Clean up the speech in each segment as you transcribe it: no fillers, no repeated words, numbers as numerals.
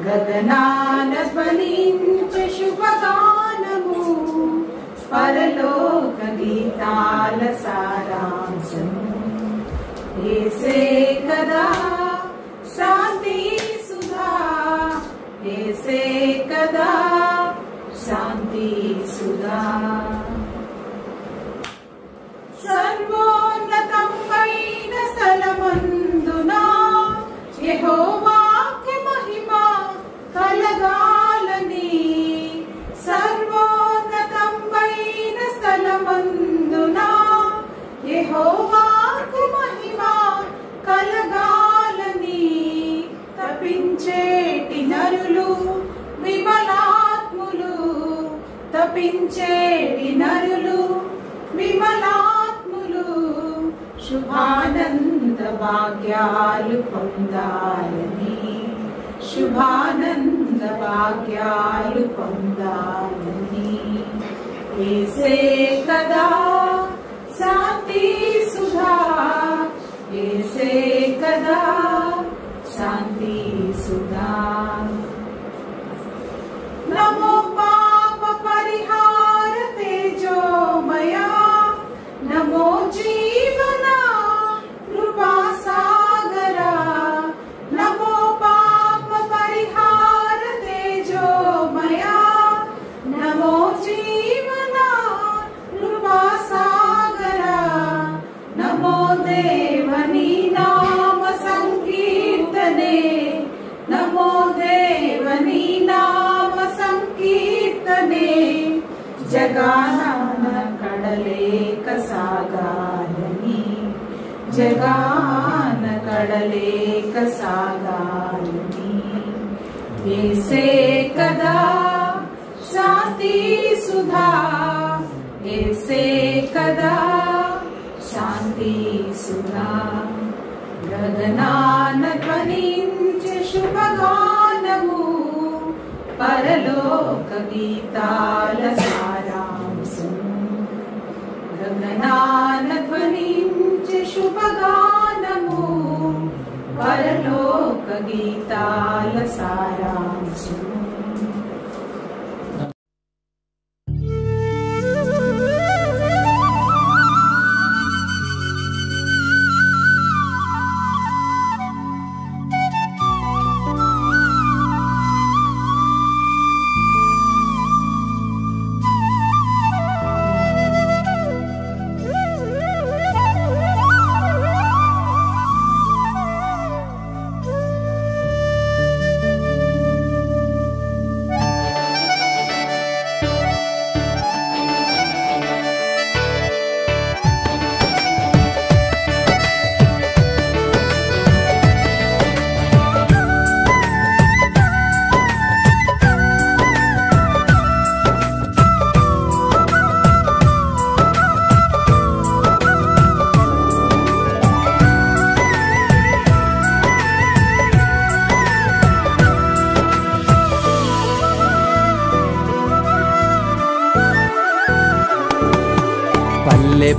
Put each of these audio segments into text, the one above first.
గగనాన ధ్వనించే శుభగానము పరలోక గీతాల సారాంశము యేసే కదా శాంతి సుధా యేసే కదా శాంతి సుధా సర్వోన్నతమైన స్థలమందున యెహోవాకి మహిమ కలగాలని సర్వోన్నతమైన స్థలమందున యెహోవాకి మహిమ కలగాలని తపించేటి నరులు విమలాత్ములు తపించేటి నరులు విమలాత్ములు శుభానంద భాగ్యాలు పొందాలని శుభానంద భాగ్యాలు పొందాలని యేసే కదా శాంతి సుధా యేసే కదా శాంతి సుధా నమో పాప పరిహార తేజోమయా నమో జీవన కృపాసాగరా నమో పాప పరిహార తేజోమయా నమో జీవన కృపాసాగరా నమో దేవని నామ సంకీర్తనే నమో దేవని నామ సంకీర్తనే జగాన కడలేక సాగాలని జగాన కడలేక సాగాలని యేసే కదా శాంతి సుధా యేసే కదా శాంతి సుధా గగనాన ధ్వనించే శుభగానము పరలోక గీతాల సారాంశము గగనాన ధ్వనించే శుభగానము పరలోక గీతాల సారాంశము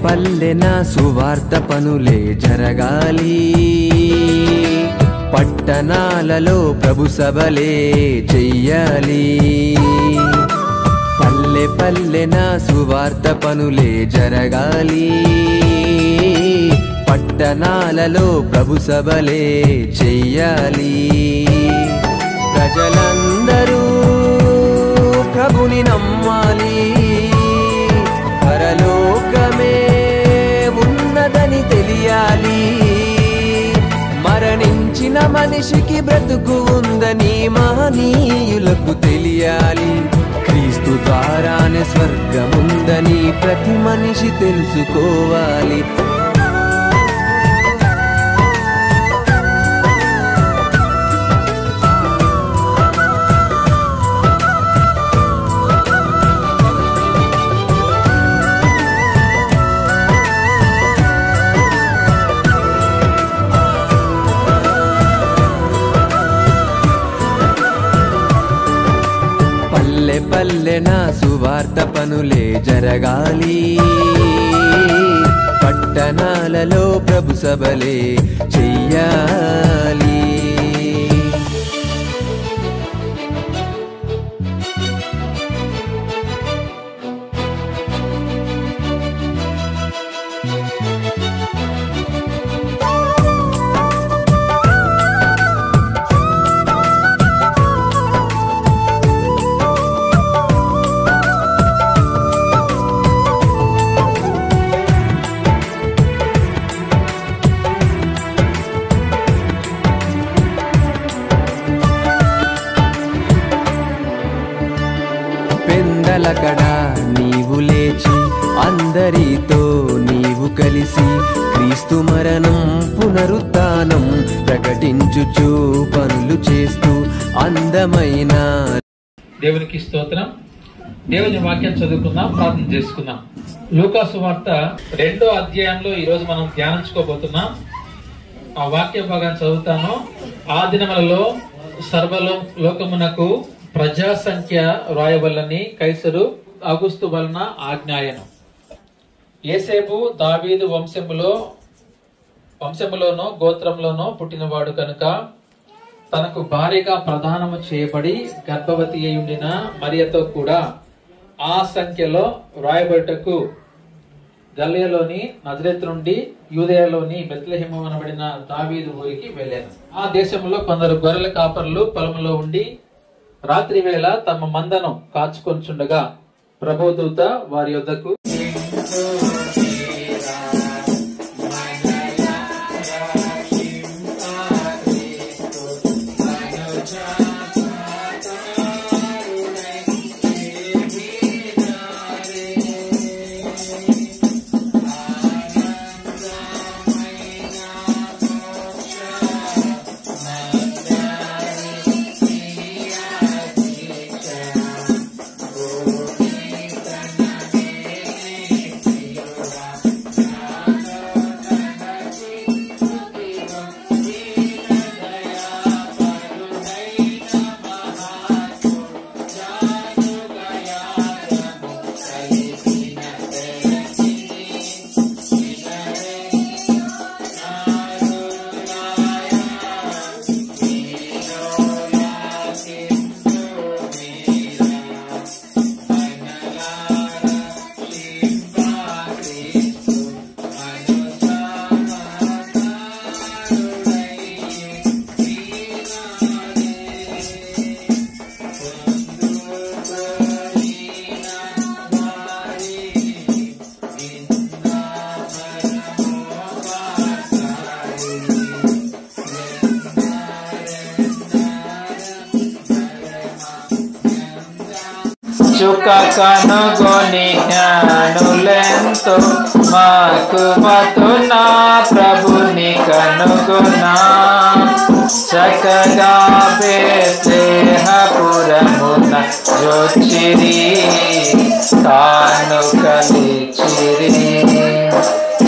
పల్లెన సువార్త పనులే జరగాలి పట్టణాలలో ప్రభు సభలే చెయ్యాలి పల్లెన సువార్త పనులే జరగాలి పట్టణాలలో ప్రభు సభలే చెయ్యాలి ప్రజలందరూ ప్రభుని నమ్మాలి పరలోకమే ఉన్నదని తెలియాలి మరణించిన మనిషికి బ్రతుకు ఉందని మహనీయులకు తెలియాలి క్రీస్తు ద్వారానే స్వర్గముందని ప్రతి మనిషి తెలుసుకోవాలి పల్లెన సువార్త పనులే జరగాలి పట్టణాలలో ప్రభు సభలే చెయ్యాలి కలకడ నీవు లేచి అందరితో నీవు కలిసి క్రీస్తు మరణం పునరుత్థానం ప్రకటించుచు పనులు చేస్తూ అందమైన దేవునికి స్తోత్రం. దేవుని వాక్యం చదువుకుందాం, ప్రార్థన చేసుకుందాం. లూకా సువార్త 2వ అధ్యాయంలో ఈరోజు మనం ధ్యానించుకోబోతున్నాం. ఆ వాక్య భాగాన్ని చదువుతాను. ఆ దినములలో సర్వలోకమునకు ప్రజా సంఖ్య రాయవల్లని కైసరు అగుస్తు వలన ఆజ్ఞాయను. యేసేపు దావీదు వంశములోనో గోత్రంలోనో పుట్టినవాడు కనుక తనకు భార్యగా ప్రదానము చేయబడి గర్భవతి అయి ఉండిన మరియతో కూడా ఆ సంఖ్యలో రాయబడుటకు గలిలయలోని నజరేతు నుండి యూదయలోని బెత్లెహేము అనబడిన దావీదు ఊరికి వెళ్ళాను. ఆ దేశంలో కొందరు గొర్రెల కాపరులు పొలంలో ఉండి రాత్రి వేళ తమ మందను కాచుకొంచుండగా ప్రభుదూత వారి యొద్దకు చుక్క కనుగొని జ్ఞానులెంతో మక్కువతున్న ప్రభుని కనుగొనా చక్కగా బెత్లెహేమున జొచ్చిరి తాను కలిచిరి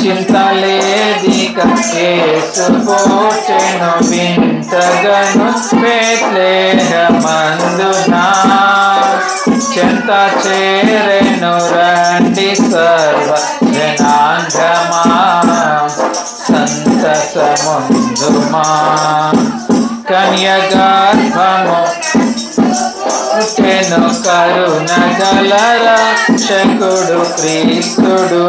చింతలేదిక యేసు పుట్టెను వింతగను బెత్లెహేమందున చెంత చేరెను రండి సర్వ జనాంగమా సంతసముందుమా కన్యగర్భము పుట్టెను కరుణ గల రక్షకుడు క్రీస్తుడు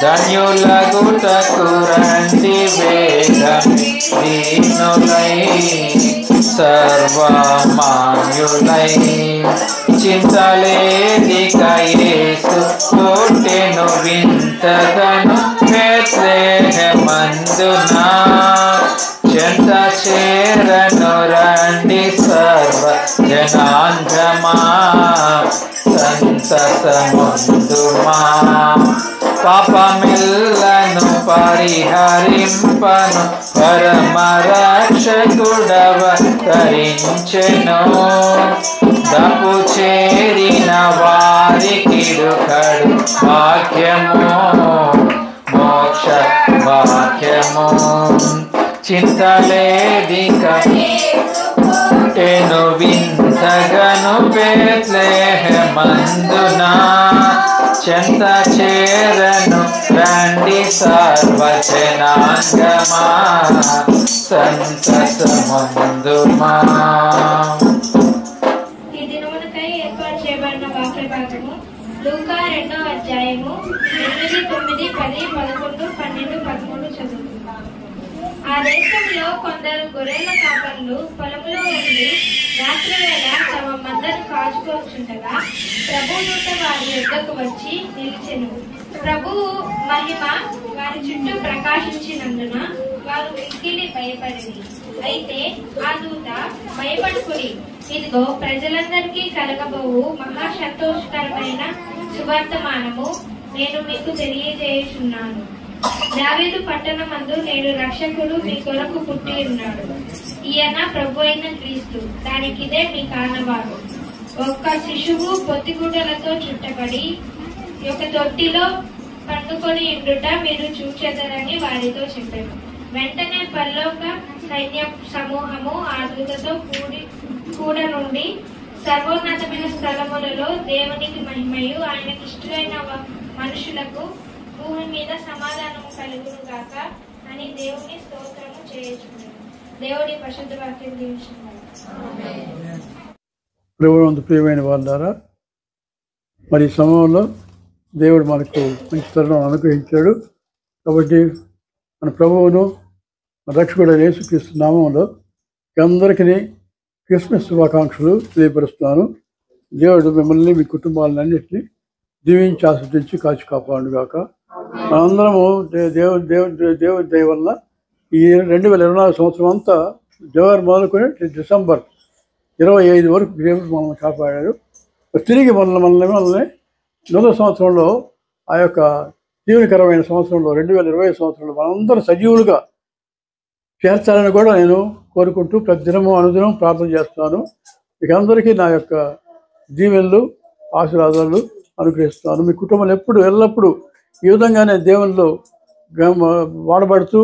ధన్యులగుటకు రండి వేగమి దీనులై సర్వమాన్యులై చింతలేదిక యేసు పుట్టెను వింతగను బెత్లెహేమందున చెంత చేరను రండి సర్వ జనాంగమా సంతసముందుమా పాపమిల్లను పరిహరింపను పరమ రక్షకుడవతరించెను దపు చేరిన వారికిడుకడు భాగ్యము మోక్ష భాగ్యము చింతలేదిక పుట్టెను వింతగను బెత్లెహేమందున చెంత చేరను రండి సర్వజనాంగమా సంతసముందుమా. ఈ దినమునకై ఏర్పాటు చేయబడిన వాక్య భాగము లూకా 2వ అధ్యాయము 8, 9, 10, 11, 12, 13 చదువుతున్నాము. ఆ దేశంలో కొందరు గొర్రెల కాపరులు పొలంలో ఉండి రాత్రి వేళ తమ మందను కాచుకోచుండగా ప్రభుదూత వారి యొద్దకు వచ్చి నిలిచెను. ప్రభువు మహిమ వారి చుట్టూ ప్రకాశించినందున వారు మిక్కిలి భయపడింది. అయితే ఆ దూత భయపడుకుని ఇదిగో ప్రజలందరికీ కలగబోవు మహా సంతోషకరమైన సువర్తమానము నేను మీకు తెలియజేయుచున్నాను. దావీదు పట్టణమందు నేడు రక్షకుడు మీ కొరకు పుట్టి ఉన్నాడు. ఈయన ప్రభు అయిన క్రీస్తు. దానికిదే మీ కారణవాడు. ఒక్క శిశువు పొత్తిగుడ్డలతో చుట్టబడి ఒక తొట్టిలో పండుకొని ఉండుట మీరు చూచెదరని వారితో చెప్పారు. వెంటనే పరలోక సైన్య సమూహము ఆ దూతతో కూడ నుండి సర్వోన్నతమైన స్థలములలో దేవునికి మహిమయు ఆయనకి ఇష్టమైన మనుషులకు భూమి మీద సమాధానము కలుగును గాక అని దేవుని స్తోత్రము చేయుచున్నారు. దేవుడి పరిశుద్ధ వాక్యం దీవించున్నారు. ప్రభువునందు ప్రియమైన వాళ్ళారా, మరి ఈ సమయంలో దేవుడు మనకు మంచి తరుణం అనుగ్రహించాడు. కాబట్టి మన ప్రభువును రక్షకుడు యేసుక్రీస్తు నామంలో అందరికీ క్రిస్మస్ శుభాకాంక్షలు తెలియపరుస్తున్నాను. దేవుడు మిమ్మల్ని మీ కుటుంబాలను అన్నింటినీ దీవించి ఆస్వాదించి కాచి కాపాడు గాక. మనందరము దేవుడి దయ వల్ల ఈ 2024 సంవత్సరం అంతా జనవరి మొదలుకొని డిసెంబర్ 25 వరకు దేవుడు మనల్ని కాపాడాడు. తిరిగి మనల్ని నూతన సంవత్సరంలో ఆ యొక్క జీవనకరమైన సంవత్సరంలో 2020 సంవత్సరంలో మనందరూ సజీవులుగా చేర్చాలని కూడా నేను కోరుకుంటూ ప్రతి దినము అనుదినం ప్రార్థన చేస్తాను. మీకు అందరికీ నా యొక్క దీవెనలు ఆశీర్వాదాలు అనుగ్రహిస్తాను. మీ కుటుంబాలు ఎల్లప్పుడూ ఈ విధంగానే దేవునిలో వాడబడుతూ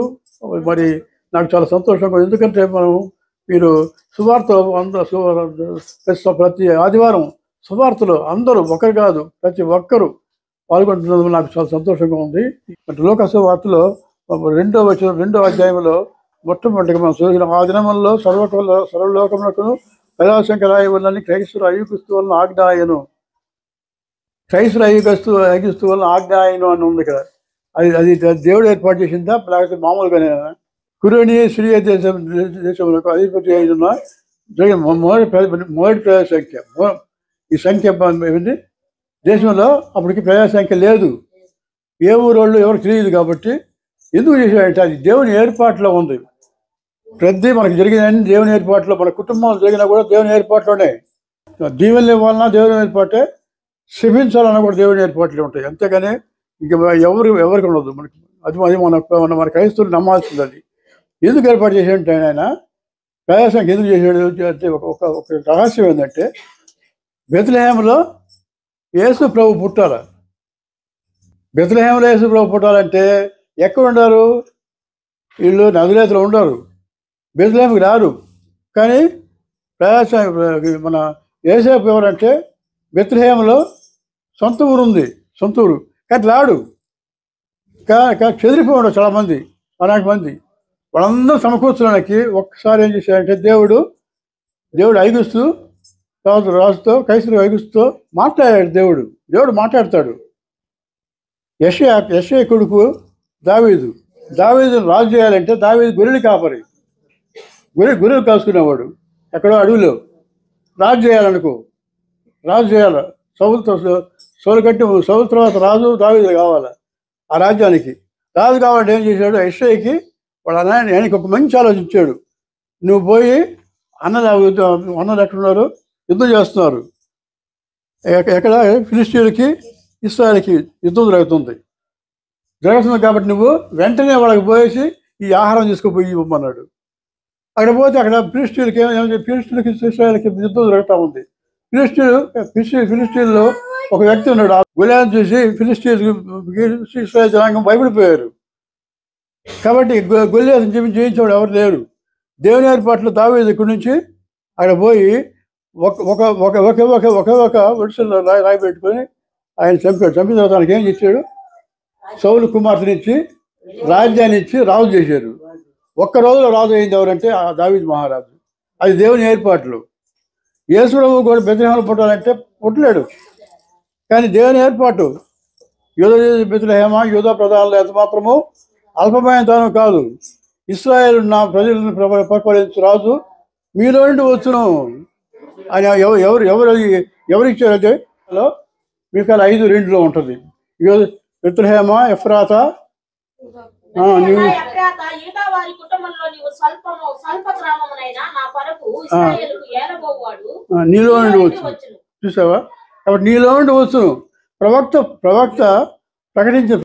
మరి నాకు చాలా సంతోషంగా. ఎందుకంటే మీరు సువార్త ప్రతి ఆదివారం సువార్తలో అందరూ ఒకరు కాదు ప్రతి ఒక్కరూ పాల్గొంటున్నందుకు నాకు చాలా సంతోషంగా ఉంది. లోక సువార్తలో 2వ అధ్యాయంలో మొట్టమొదటిగా మనం చదివిన ఆ దినములలో సర్వలోకములకు కళాశంకర వల్లని క్రైస్తవులు అయ్యుక్రీస్తు వలన ఆజ్ఞాయను క్రైస్తవులు వలన ఆజ్ఞాయను అని ఉంది కదా. అది దేవుడు ఏర్పాటు చేసిందా లేకపోతే మామూలుగానే? కురేని సిరియా దేశంలో అధిపతి అయిన మొదటి ప్రజా సంఖ్య. ఈ సంఖ్య ఏంటి దేశంలో అప్పటికి ప్రజా సంఖ్య లేదు. ఏ ఊరోళ్ళు ఎవరికి తెలియదు. కాబట్టి ఎందుకు చేశాడంటే అది దేవుని ఏర్పాటులో ఉంది. ప్రతి మనకు జరిగిన దేవుని ఏర్పాటులో, మన కుటుంబంలో జరిగినా కూడా దేవుని ఏర్పాటులోనే. దీవెనలు ఇవ్వాలన్నా దేవుని ఏర్పాటే, శిక్షించాలన్నా కూడా దేవుని ఏర్పాట్లు ఉంటాయి. అంతేగాని ఇంక ఎవరికి ఉండదు. అది మన క్రైస్తవులు నమ్మాల్సింది. అది ఎందుకు ఏర్పాటు చేసాడంటే ఆయన ప్రయాసం ఎందుకు చేశాడు అంటే ఒక రహస్యం ఏంటంటే బెత్లెహేములో యేసు ప్రభు పుట్టాల. బెత్లెహేములో యేసు ప్రభు పుట్టాలంటే ఎక్కడ ఉండారు? వీళ్ళు నజరేతులో ఉండరు, బెత్లెహేముకి రారు. కానీ ప్రయాసం మన యేసేపు ఎవరంటే బెత్లెహేములో సొంత ఊరు ఉంది, సొంత ఊరు, కానీ రాడు. చెదిరిపోయాడు చాలామంది, అనేక మంది. వాళ్ళందరూ సమకూర్చడానికి ఒక్కసారి ఏం చేశాడంటే దేవుడు ఐగుస్తు తర్వాత రాజుతో కైసరు ఐగుస్తుతో మాట్లాడాడు. దేవుడు మాట్లాడతాడు. యెషయా కొడుకు దావీదును రాజు చేయాలంటే దావీదు గొర్రెలు కాపరి, గొర్రెలు కాసుకునేవాడు. ఎక్కడో అడవిలో రాజు చేయాలి. సౌలు తర్వాత రాజు దావీదు కావాలి. ఆ రాజ్యానికి రాజు కావాలంటే ఏం చేశాడు? యెషయాకి వాళ్ళ ఆయనకి ఒక మంచి ఆలోచించాడు. నువ్వు పోయి అన్నలు ఎక్కడున్నారు? యుద్ధం చేస్తున్నారు. ఎక్కడ? ఫిలిష్తీయులకి ఇశ్రాయేలుకి యుద్ధం జరుగుతుంది కాబట్టి నువ్వు వెంటనే వాళ్ళకి పోయేసి ఈ ఆహారం తీసుకుపోయి ఇవ్వమన్నాడు. అక్కడ పోతే అక్కడ ఫిలిష్తీయులకి ఇశ్రాయేలుకి యుద్ధం జరుగుతూ ఉంది. ఫిలిష్తీయుల్లో ఒక వ్యక్తి ఉన్నాడు. ఆ గొలియాతును చూసి ఇశ్రాయేలు జనాంగం భయపడిపోయారు. కాబట్టి గొలియాతును జయించేవాడు ఎవరు లేరు. దేవుని ఏర్పాట్లు దావీదు ఇక్కడి నుంచి అక్కడ పోయి ఒక వరుసలో రాయి పెట్టుకొని ఆయన చంపాడు. చంపిన తర్వాత ఆయనకి ఏం చేశాడు? సౌలు కుమార్తెనిచ్చి రాజ్యాన్ని ఇచ్చి రాజు చేశారు. ఒక్క రోజులో రాజు అయింది ఎవరంటే ఆ దావీదు మహారాజు. అది దేవుని ఏర్పాట్లు. యేసు ప్రభువు కూడా బెత్లెహేములో పుట్టాలంటే పుట్టలేడు. కానీ దేవుని ఏర్పాటు. బెత్లెహేమ యూదా ప్రధానులు ఎంత మాత్రము అల్పమైన తాను కాదు. ఇశ్రాయేలు నా ప్రజలను పరిపాలించు రాజు మీలో నుండి వచ్చును అని ఎవరిచ్చారంటే మీకు 5:2 ఉంటుంది. బెత్లెహేమ ఎఫ్రాతా వారి కుటుంబంలో నీవు స్వల్ప గ్రామమునైనా నా కొరకు ఇశ్రాయేలుకు ఏలబోవాడు నీలో నుండి వచ్చును. చూసావా? కాబట్టి నీలో నుండి వచ్చును. ప్రవక్త ప్రకటించిన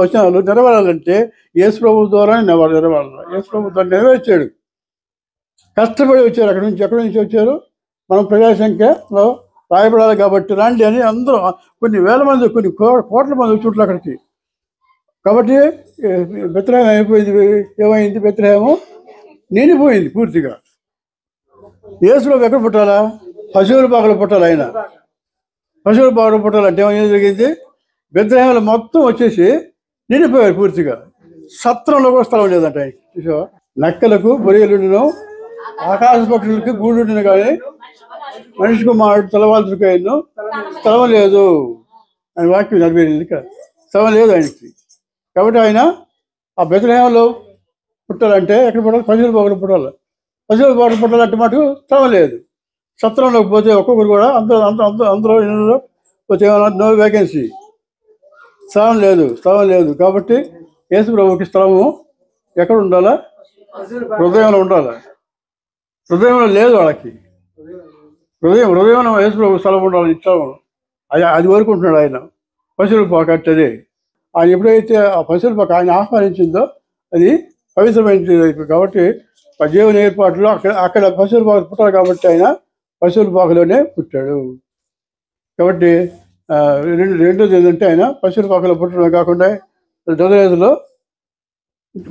వచనాలు నెరవేరాలంటే యేసు ప్రభు ద్వారా నెరవేరాలి. యేసు ప్రభు ద్వారా నెరవేర్చాడు. కష్టపడి వచ్చారు. ఎక్కడి నుంచి వచ్చారు? మనం ప్రజాసంఖ్యలో రాయబడాలి కాబట్టి రండి అని అందరూ కొన్ని వేల మంది, కొన్ని కోట్ల మంది వచ్చి అక్కడికి. కాబట్టి బెత్లెహేము ఏమైంది? బెత్లెహేము నిండిపోయింది పూర్తిగా. యేసు ప్రభు ఎక్కడ పుట్టాలా? పశువుల పాకలో పుట్టాలి. ఆయన పశువుల పాకలో పుట్టాలంటే ఏం జరిగింది? బెత్లెహేములో మొత్తం వచ్చేసి నిండిపోయారు పూర్తిగా. సత్రంలో కూడా స్థలం లేదంట ఆయన. చూసావా? నక్కలకు బొరియలుండిను, ఆకాశ పక్షులకి గూడుండిన కానీ మనిషికి మాడు తలవాల్చుకైను స్థలం లేదు అని వాక్యం నెరవేరింది. ఇక్కడ స్థలం లేదు ఆయనకి. కాబట్టి ఆయన ఆ బెత్లెహేములో పుట్టాలంటే ఎక్కడ పుట్టాలి? పశువుల పాకలో పుట్టాలి. పశువుల పాకలో పుట్టాలంటే మటుకు స్థలం లేదు. సత్రంలోకి పోతే ఒక్కొక్కరు కూడా అందరూ ఇళ్ళలో పోతే ఏమన్నా నో వేకెన్సీ, స్థలం లేదు. కాబట్టి యేసు ప్రభువుకి స్థలము ఎక్కడ ఉండాలా? హృదయంలో ఉండాలి. హృదయంలో లేదు వాళ్ళకి. హృదయంలో యేసు ప్రభు స్థలం ఉండాలి. ఇష్టం అది కోరుకుంటున్నాడు ఆయన. పశువుల పాక అంటే ఆయన ఎప్పుడైతే ఆ పశువుల పాక ఆయన ఆహ్వానించిందో అది పవిత్రమైనది. కాబట్టి దేవుని ఏర్పాటులో అక్కడ పశువుల పాక పుట్టాలి. కాబట్టి ఆయన పశువుల పాకలోనే పుట్టాడు. కాబట్టి రెండోది ఏంటంటే ఆయన పశువుల పాకలో పుట్టడమే కాకుండా దొదరేదులో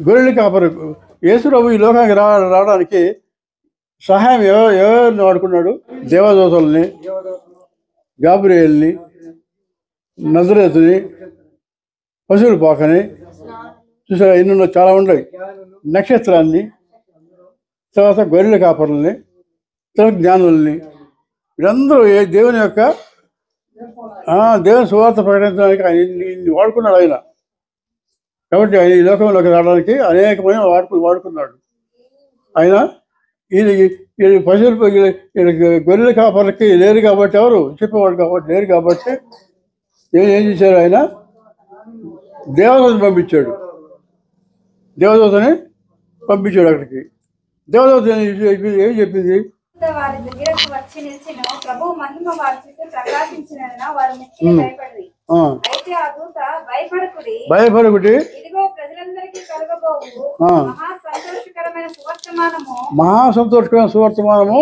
గొర్రెల కాపరి. యేసు ప్రభు ఈ లోకానికి రావడానికి సహాయం ఎవరిని వాడుకున్నాడు? దేవదూతల్ని, గాబ్రియేల్ని, నజరేతుని, పశువుల పాకని. చూసారా? ఎన్నో చాలా ఉండవు. నక్షత్రాన్ని, తర్వాత గొర్రెల కాపరుల్ని, తర్వాత జ్ఞానుల్ని, వీరందరూ దేవుని సువార్త ప్రకటించడానికి ఆయన వాడుకున్నాడు ఆయన. కాబట్టి ఆయన ఈ లోకంలోకి రావడానికి అనేకమైన వాడుకున్నాడు ఆయన. ఈయన పశువులు గొర్రెల కాపర్లకి లేరు కాబట్టి, ఎవరు చెప్పేవాడు కాబట్టి లేరు కాబట్టి ఏం చేశారు? ఆయన దేవదూతని పంపించాడు. అక్కడికి. దేవదూత ఏం చెప్పింది? వారి దగ్గరకు వచ్చి నిలిచిన ప్రభు మహిమ వారి చుట్టూ ప్రకాశించినందున వారు మిక్కిలి భయపడిరి. అయితే ఆ దూత భయపడకుడి, ఇదిగో ప్రజలందరికీ కలుగబోవు మహా సంతోషకరమైన సువర్తమానము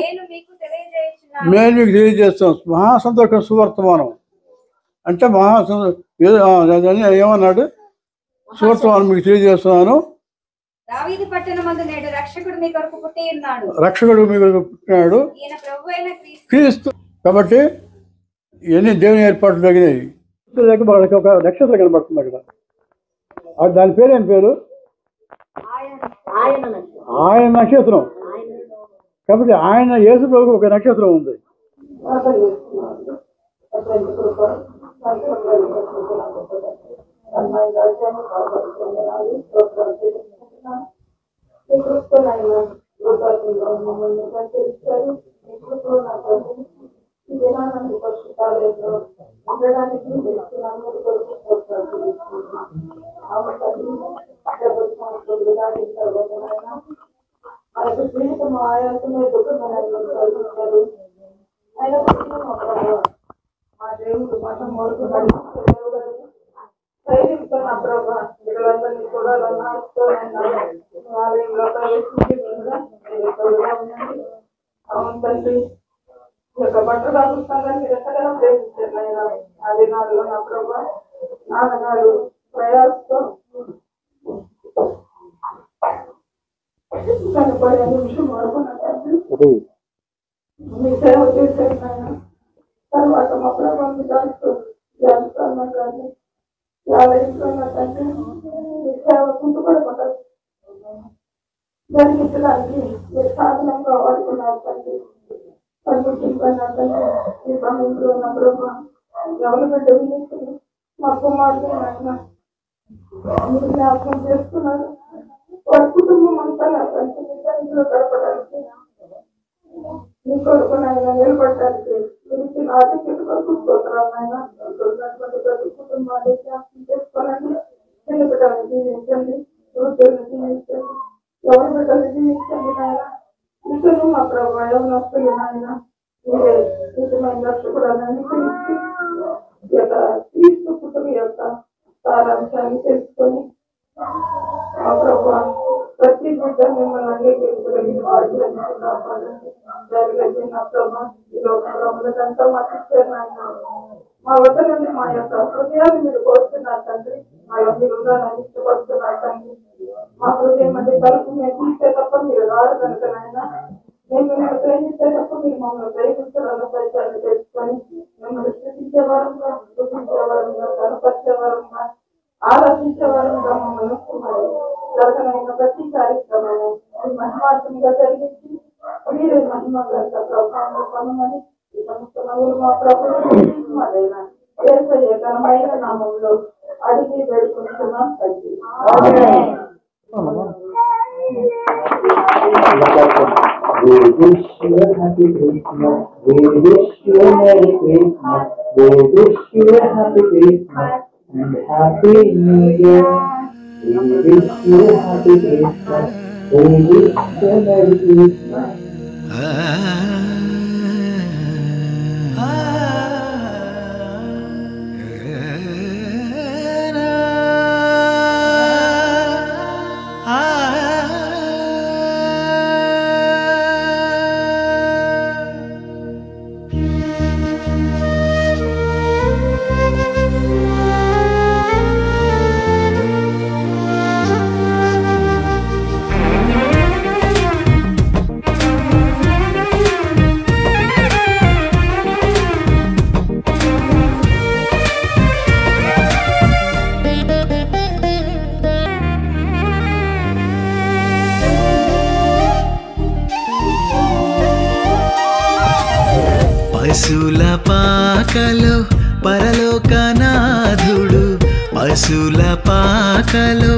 నేను మీకు తెలియజేస్తున్నాను. మహా సంతోషకరమైన సువర్తమానం అంటే ఏమన్నాడు? సువర్తమానం మీకు తెలియజేస్తున్నాను. దావీదు పట్టణమందు నేడు రక్షకుడు మీ కొరకు పుట్టి ఉన్నాడు. ఈయన ప్రభువైన క్రీస్తు. కాబట్టి ఇవన్నీ దేవుని ఏర్పాట్లు జరిగినాయి. వాళ్ళకి ఒక నక్షత్రం కనబడుతుంది అక్కడ. దాని పేరు ఏం పేరు? ఆయన నక్షత్రం. కాబట్టి ఆయన యేసు ప్రభువుకి ఒక నక్షత్రం ఉంది. మీరే నిజమైన రక్షకురాలని పిలిచి ఈ యొక్క క్రీస్తు పుట్టుక యొక్క సారాంశాన్ని తెలుసుకొని మా ప్రభు ప్రతి బిడ్డ మిమ్మల్ని అంగీకరించగలిగిన జరిగిన ప్రభు ఈ లోకంతా మాకు ఇచ్చారు ఆయన. మా వద్ద నుండి మా యొక్క హృదయాన్ని మీరు కోరుతున్నారు తండ్రి. మా యొక్క హృదయాన్ని ఇష్టపడుతున్నారు తండ్రి. మా హృదయం అంటే తలుపు మేము తీస్తే తప్ప మీరు రారు కనుక నాయన మేము మిమ్మల్ని ప్రేమిస్తే తప్ప మీరు మమ్మల్ని ప్రేమిస్తారన్న పరిచయాన్ని తెలుసుకొని మిమ్మల్ని స్థుతించే వారంగా కనపరిచే వారంగా ఆరాధించే వారంగా మమ్మల్ని జరగనైన ప్రతి కార్యక్రమము మహిమార్గంగా జరిగించి మీరు మహిమ ప్రభావం కొనమని ఈ సంస్థలు మా ప్రభుత్వం ఘనమైన నామంలో అడిగి వేడుకుంటున్నాం తండ్రి. We wish you a happy Christmas. We wish you a Merry Christmas. We wish you a happy Christmas and Happy New Year. We wish you a happy Christmas. We wish you a Merry Christmas. పశుల పాకలో పరలోకనాథుడు, పశుల పాకలో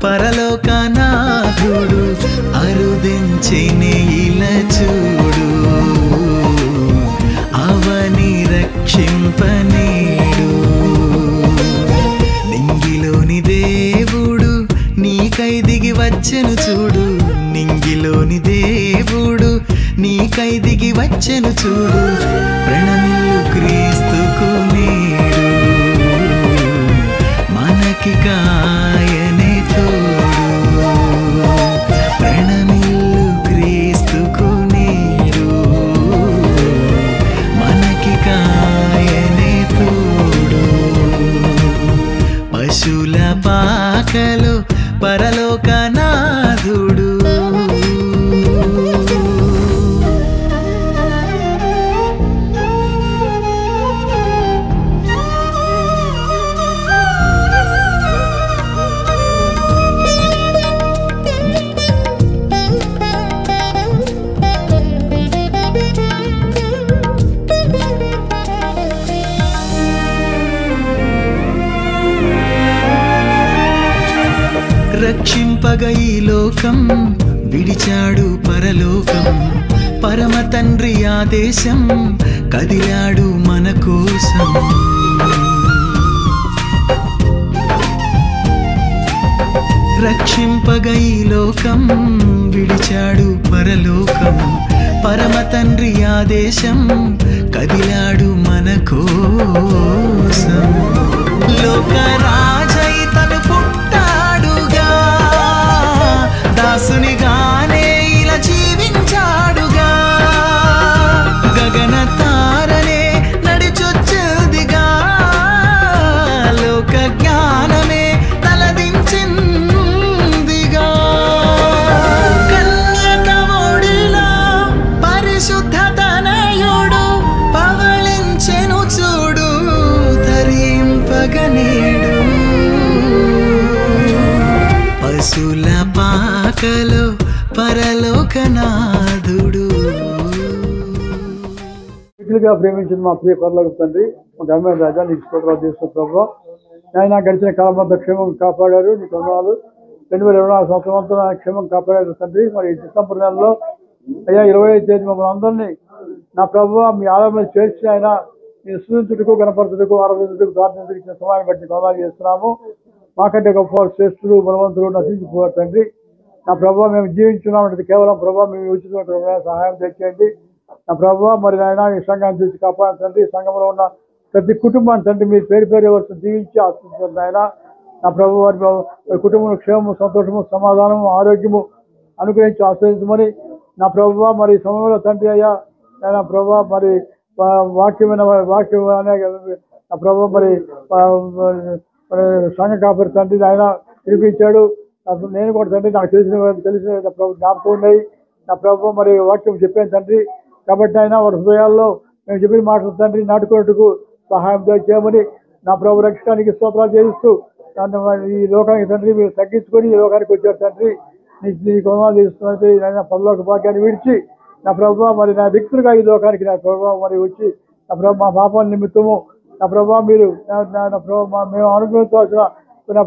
పరలోకనాథుడు అరుదించిన ఇలా చూడు, అవని రక్షింపనేడు. నింగిలోని దేవుడు నీకై దిగి వచ్చెను చూడు, నింగిలోని దేవుడు నీకై దిగి వచ్చెను చూడు. ప్రణమిల్లు క్రీస్తుకు నేడు, మనకి కాయనే తోడు. ప్రణమిల్లు క్రీస్తుకు నేడు, మనకి కాయనే తోడు. పశుల పాకలో పరలోకనాథుడు. రక్షింపగ ఈ లోకం విడిచాడు పరలోకం, పరమ తండ్రి ఆదేశం కదిలాడు మన కోసం. రక్షింపగ ఈ లోకం విడిచాడు పరలోకం, పరమ తండ్రి ఆదేశం కదిలాడు మన కోసం. లోకరాజై తను పుట్టాడుగా, దాసునిగానే ఇలా జీవించాడుగా. గగన తారనే నడిచొచ్చదిగా, లోక జ్ఞానమే తలదించిందిగా. కన్యక ఒడిలో పరిశుద్ధ తనయుడు పవళించెను చూడు, తరింపగనేడు. పశుల పాకలో పరలోకనాథుడు. మిక్కిలిగా ప్రేమించిన మా ప్రియ పరలోక తండ్రి, మా గమ్య రాజా నీకు స్తోత్రాలు చేస్తున్న ప్రభువా. ఆయన గడిచిన కాలం అంతా క్షేమం కాపాడారు, నీకు వందనాలు. 2024 సంవత్సరం అంతా క్షేమం కాపాడారు తండ్రి. మరి డిసెంబర్ నెలలో అయ్యా 25వ తేదీ మమ్మల్ని అందరినీ నా ప్రభువా మీ ఆలయంలో చేర్చి ఆయన నేను సూచించుటకు గణపరచుటకు ఆరాధించుటకు ప్రార్థించుటకు ఇచ్చిన సమయాన్ని బట్టి వందనాలు చేస్తున్నాము. మాకంటే గొప్ప శ్రేష్ఠులు బలవంతులు నశించిపోయారు తండ్రి. నా ప్రభావ మేము జీవించున్నామంటే కేవలం ప్రభావ మేము ఉచితమైన సహాయం తెచ్చేయండి. నా ప్రభువా మరి నాయన ఈ సంఘాన్ని చూసి కాపాడు తండ్రి. సంఘంలో ఉన్న ప్రతి కుటుంబాన్ని తండ్రి మీరు పేరు పేరు ఎవరు జీవించి ఆశించారు నాయన. నా ప్రభు వారి కుటుంబంలో క్షేమము, సంతోషము, సమాధానము, ఆరోగ్యము అనుగ్రహించి ఆశ్రయించమని నా ప్రభువా మరి సమయంలో తండ్రి అయ్యా నా ప్రభువా మరి వాక్యం అనే నా ప్రభు మరి సంఘ కాపరి తండ్రి ఆయన వినిపించాడు. నేను కూడా తండ్రి నాకు తెలిసిన ప్రభు జ్ఞాపకం ఉన్నాయి. నా ప్రభు మరి వాక్యం చెప్పాను తండ్రి. కాబట్టి ఆయన వారి హృదయాల్లో మేము చెప్పిన మాటలు తండ్రి నాటుకున్నట్టుకు సహాయం చేయమని నా ప్రభు రక్షణానికి స్తోత్రాలు చేయిస్తూ ఈ లోకానికి తండ్రి మీరు తగ్గించుకొని ఈ లోకానికి వచ్చారు తండ్రి. నీ కొనాలు చేస్తున్నట్టు ఆయన పరలోక భాగ్యాన్ని విడిచి నా ప్రభు మరి నా దిక్కులుగా ఈ లోకానికి నా ప్రభావం మరి వచ్చి నా ప్రభు మా పాపాల నిమిత్తము నా ప్రభావ మీరు నా ప్రభావ మేము అనుభవించాల్సిన నా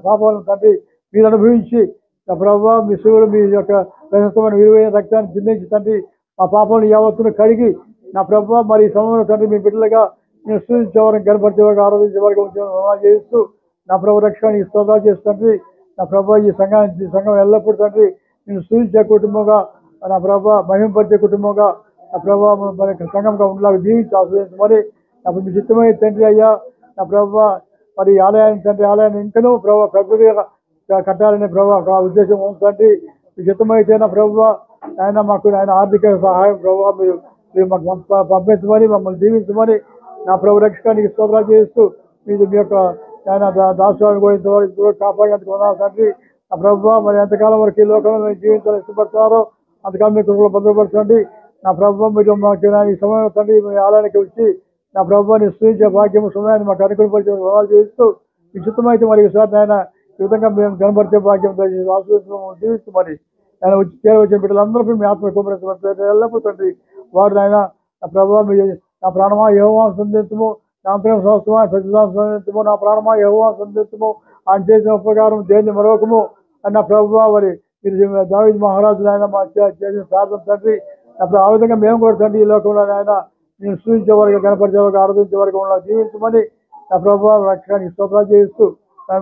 పాపాలను తండ్రి మీరు అనుభవించి నా ప్రభావ మీ శివుడు మీ యొక్క ప్రశస్తమైన విలువైన రక్తాన్ని చిందించి తండ్రి మా పాపాలను యావత్తును కడిగి నా ప్రభావ మరి ఈ సమయంలో తండ్రి మీ బిడ్డలుగా నేను సూచించేవారు గణపరిచేవారు ఆరాధించేవారికి చేస్తూ నా ప్రభు రక్షణానికి స్తోత్రాలు చేస్తుంది. నా ప్రభావ ఈ సంఘం ఎల్లప్పుడూ తండ్రి నేను సూచించే కుటుంబంగా నా ప్రభావ మహింపరిచే కుటుంబంగా నా ప్రభావ మరి సంఘంగా ఉండేలాగా జీవించి ఆశ్రయించమని అప్పుడు మీ చిత్తమై తండ్రి అయ్యా నా ప్రభావ మరి ఆలయాన్ని తండ్రి ఆలయాన్ని ఇంకనూ ప్రభావ పెద్దగా కట్టాలనే ప్రభావ ఉద్దేశం తండ్రి మీ చిత్తమైతే నా ప్రభావ ఆయన మాకు ఆయన ఆర్థిక సహాయం ప్రభావ మీరు మాకు పంపించమని మమ్మల్ని దీవించమని నా ప్రభు రక్షకానికి స్తోత్రాలు చేస్తూ మీరు మీ యొక్క ఆయన దాసులను కూడా కాపాడేందుకు ఉన్నారు తండ్రి. నా ప్రభావ మరి ఎంతకాలం వరకు ఈ లోకంలో మేము జీవించాలని ఇష్టపడుతున్నారో అంతకాలం మీ కృపలో భద్రపరచండి. నా ప్రభావ మీరు మాకు ఈ సమయంలో తండ్రి మీ ఆలయానికి వచ్చి నా ప్రభుత్వాన్ని స్థుతించే భాగ్యము సమయాన్ని మాకు అనుకూలపరిచే వ్యవహారాలు చేస్తూ విచిత్తమైతే మరి ఈసారి ఆయన ఈ విధంగా మేము కనబరిచే భాగ్యం జీవిస్తూ మరి ఆయన వచ్చి చేరవచ్చిన బిడ్డలందరూ మీ ఆత్మ కుమరించబడి ఎల్లప్పుడూ తండ్రి వారు ఆయన నా ప్రభావ నా ప్రాణమా యెహోవాను సంధించము, నా అంతరం సంవత్సరమా ప్రతిదాన్ని సంధించము, నా ప్రాణమా యెహోవాను సంధించము, ఆయన చేసిన ఉపకారం దేన్ని మరొకము అని నా ప్రభువా మరి మీరు దావీదు మహారాజులు ఆయన మా చేసిన ప్రార్థన తండ్రి. అప్పుడు ఆ విధంగా మేము కూడా తండ్రి ఈ లోకంలో ఆయన నేను సూచించే వారికి కనపరిచే వారికి ఆరాధించే వారికి ఉన్న జీవించమని నా ప్రభావ రక్షణానికి స్తోత్రాలు చేస్తూ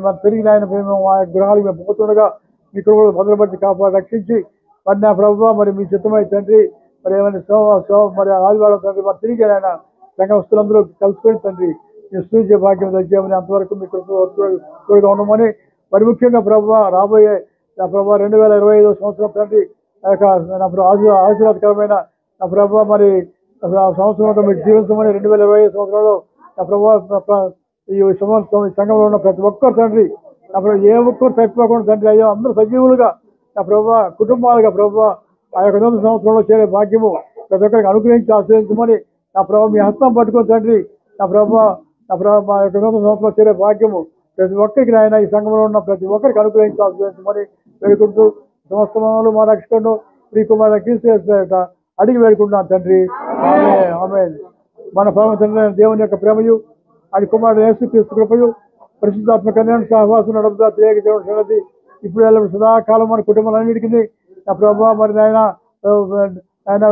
మరి తిరిగి ఆయన మేము ఆ గృహాలకు మేము పోతుండగా మీ కృపలో భద్రపరిచి కాపాడి రక్షించి మరి నా ప్రభావ మరి మీ చిత్తమై తండ్రి మరి ఏమైనా మరి ఆదివారం తండ్రి మరి తిరిగి ఆయన సంఘ వస్తువులందరూ కలుసుకొని తండ్రి నేను సూచించే భాగ్యం తెచ్చామని అంతవరకు మీ కృపగా ఉండమని మరి ముఖ్యంగా ప్రభావ రాబోయే నా ప్రభావ 2025 సంవత్సరం తండ్రి ఆ యొక్క నా ఆశీర్వాదకరమైన నా ప్రభావ మరి సంవత్సరంలో మీరు జీవించమని 2025 సంవత్సరంలో నా ప్రభావ ఈ సంఘంలో ఉన్న ప్రతి ఒక్కరు తండ్రి నా ప్రభావ ఏ ఒక్కరు తప్పిపోకుండా తండ్రి అయ్యో అందరూ సజీవులుగా నా ప్రభావ కుటుంబాలుగా ప్రభావ ఆ యొక్క 100 సంవత్సరంలో చేరే భాగ్యము ప్రతి ఒక్కరికి అనుగ్రహించి ఆశ్రయించమని నా ప్రభావ మీ హస్తం పట్టుకొని తండ్రి నా ప్రభావ మా యొక్క 100 సంవత్సరంలో చేరే భాగ్యము ప్రతి ఒక్కరికి ఆయన ఈ సంఘంలో ఉన్న ప్రతి ఒక్కరికి అనుగ్రహించి ఆశ్రయించమని వేడుకుంటూ సమస్తమానాలు మా రక్షకుడు శ్రీ కుమార్ క్రీస్తు అడిగి వేడుకుంటున్నాను తండ్రి. ఆమేన్. మన పరమ తండ్రి దేవుని యొక్క ప్రేమయు ఆయన కుమారుడు యేసుక్రీస్తు కృపయు పరిశుద్ధాత్మ కళ్యాణ సహవాసం నడుపుతా తెలియక దేవుని సన్నది ఇప్పుడు వెళ్ళిన సదాకాలం మన కుటుంబాలన్నిటికీ నా ప్రభావ మరి ఆయన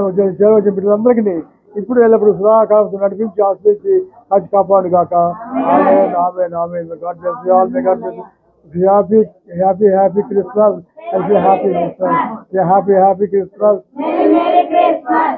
బిడ్డలందరికీ ఇప్పుడు వెళ్ళినప్పుడు సదాకాలం నడిపించి ఆశ్రయించి కాచి కాపాడు గాక. Amen amen amen. God bless you all. May God bless you. Happy Christmas. Happy Christmas. Merry Christmas.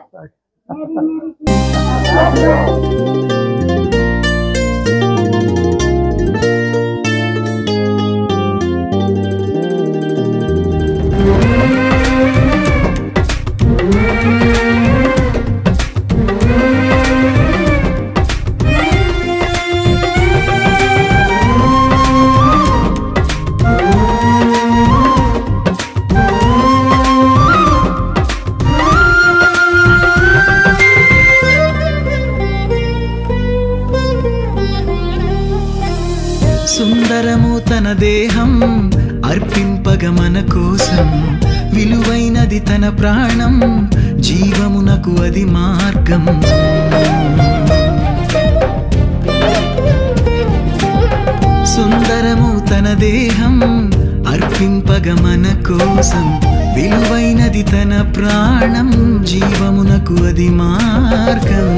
సుందరము తన దేహం అర్పింపగ మన కోసం, విలువైనది తన ప్రాణం, జీవమునకు అది మార్గం. సుందరము తన దేహం అర్పింపగ మన కోసం, విలువైనది తన ప్రాణం, జీవమునకు అది మార్గం.